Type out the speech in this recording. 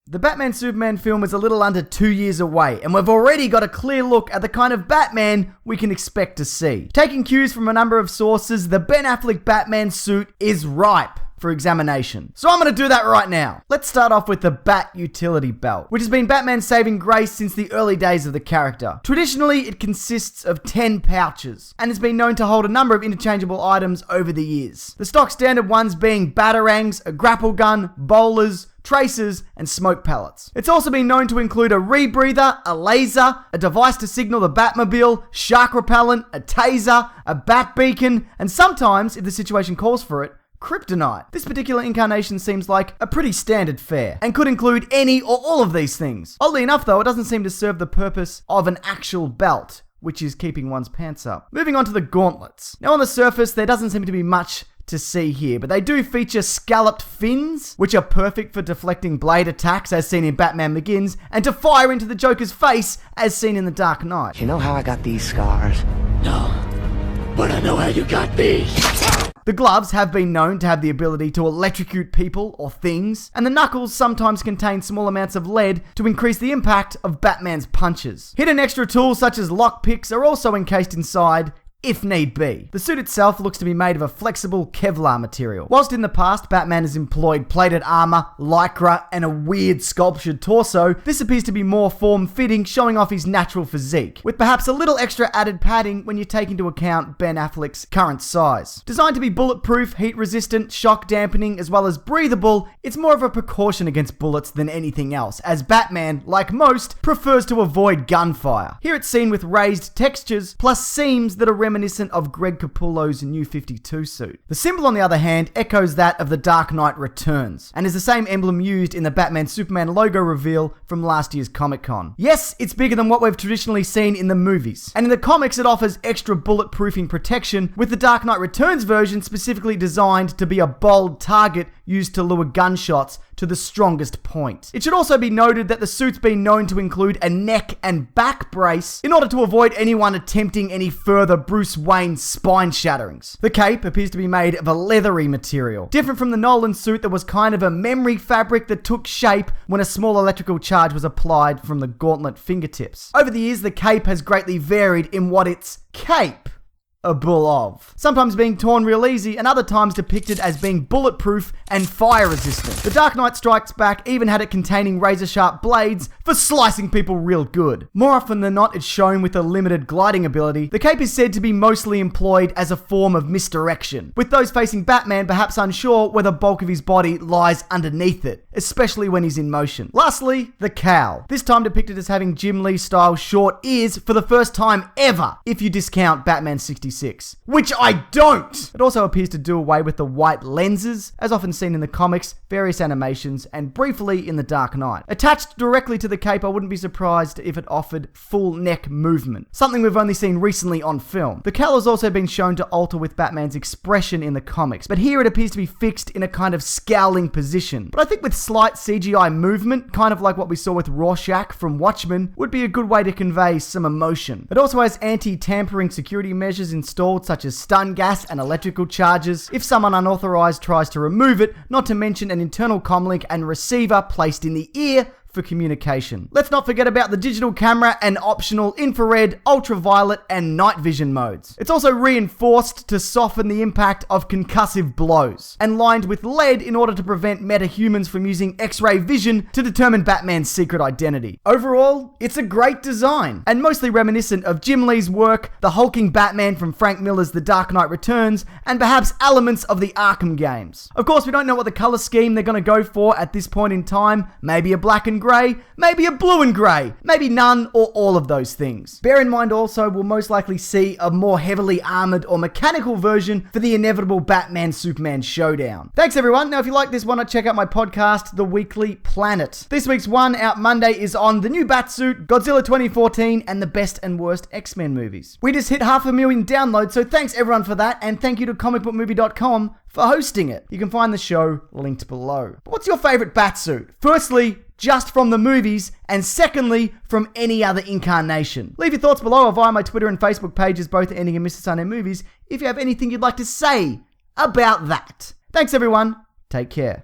The Batman Superman film is a little under 2 years away, and we've already got a clear look at the kind of Batman we can expect to see. Taking cues from a number of sources, the Ben Affleck Batman suit is ripe for examination. So I'm going to do that right now. Let's start off with the Bat Utility Belt, which has been Batman's saving grace since the early days of the character. Traditionally, it consists of 10 pouches, and has been known to hold a number of interchangeable items over the years. The stock standard ones being batarangs, a grapple gun, bowlers, tracers, and smoke pellets. It's also been known to include a rebreather, a laser, a device to signal the Batmobile, shark repellent, a taser, a bat beacon, and sometimes, if the situation calls for it, kryptonite. This particular incarnation seems like a pretty standard fare, and could include any or all of these things. Oddly enough though, it doesn't seem to serve the purpose of an actual belt, which is keeping one's pants up. Moving on to the gauntlets. Now on the surface, there doesn't seem to be much to see here, but they do feature scalloped fins, which are perfect for deflecting blade attacks as seen in Batman Begins, and to fire into the Joker's face as seen in The Dark Knight. You know how I got these scars? No, but I know how you got these. The gloves have been known to have the ability to electrocute people or things, and the knuckles sometimes contain small amounts of lead to increase the impact of Batman's punches. Hidden extra tools such as lockpicks are also encased inside, if need be. The suit itself looks to be made of a flexible Kevlar material. Whilst in the past, Batman has employed plated armor, lycra, and a weird sculptured torso, this appears to be more form-fitting, showing off his natural physique, with perhaps a little extra added padding when you take into account Ben Affleck's current size. Designed to be bulletproof, heat-resistant, shock-dampening, as well as breathable, it's more of a precaution against bullets than anything else, as Batman, like most, prefers to avoid gunfire. Here it's seen with raised textures, plus seams that are reminiscent of Greg Capullo's New 52 suit. The symbol, on the other hand, echoes that of The Dark Knight Returns, and is the same emblem used in the Batman Superman logo reveal from last year's Comic-Con. Yes, it's bigger than what we've traditionally seen in the movies, and in the comics it offers extra bulletproofing protection, with the Dark Knight Returns version specifically designed to be a bold target used to lure gunshots to the strongest point. It should also be noted that the suit's been known to include a neck and back brace in order to avoid anyone attempting any further Bruce Wayne spine shatterings. The cape appears to be made of a leathery material, different from the Nolan suit that was kind of a memory fabric that took shape when a small electrical charge was applied from the gauntlet fingertips. Over the years, the cape has greatly varied in what it's capable of, sometimes being torn real easy and other times depicted as being bulletproof and fire resistant. The Dark Knight Strikes Back even had it containing razor sharp blades for slicing people real good. More often than not, it's shown with a limited gliding ability. The cape is said to be mostly employed as a form of misdirection, with those facing Batman perhaps unsure where the bulk of his body lies underneath it, especially when he's in motion. Lastly, the cowl. This time depicted as having Jim Lee style short ears for the first time ever, if you discount Batman 66. Which I don't! It also appears to do away with the white lenses, as often seen in the comics, various animations, and briefly in The Dark Knight. Attached directly to the cape, I wouldn't be surprised if it offered full neck movement, something we've only seen recently on film. The cowl has also been shown to alter with Batman's expression in the comics, but here it appears to be fixed in a kind of scowling position. But I think with slight CGI movement, kind of like what we saw with Rorschach from Watchmen, would be a good way to convey some emotion. It also has anti-tampering security measures installed, such as stun gas and electrical charges if someone unauthorized tries to remove it, not to mention an internal comlink and receiver placed in the ear for communication. Let's not forget about the digital camera and optional infrared, ultraviolet, and night vision modes. It's also reinforced to soften the impact of concussive blows, and lined with lead in order to prevent metahumans from using X-ray vision to determine Batman's secret identity. Overall, it's a great design, and mostly reminiscent of Jim Lee's work, the hulking Batman from Frank Miller's The Dark Knight Returns, and perhaps elements of the Arkham games. Of course, we don't know what the color scheme they're going to go for at this point in time. Maybe a black and grey, maybe a blue and grey, maybe none or all of those things. Bear in mind also, we'll most likely see a more heavily armoured or mechanical version for the inevitable Batman Superman showdown. Thanks everyone. Now if you like this, why not check out my podcast, The Weekly Planet. This week's one, out Monday, is on the new Batsuit, Godzilla 2014, and the best and worst X-Men movies. We just hit 500,000 downloads, so thanks everyone for that, and thank you to comicbookmovie.com for hosting it. You can find the show linked below. But what's your favourite Batsuit? Firstly, just from the movies, and secondly, from any other incarnation. Leave your thoughts below or via my Twitter and Facebook pages, both ending in Mr. Sunday Movies, if you have anything you'd like to say about that. Thanks everyone, take care.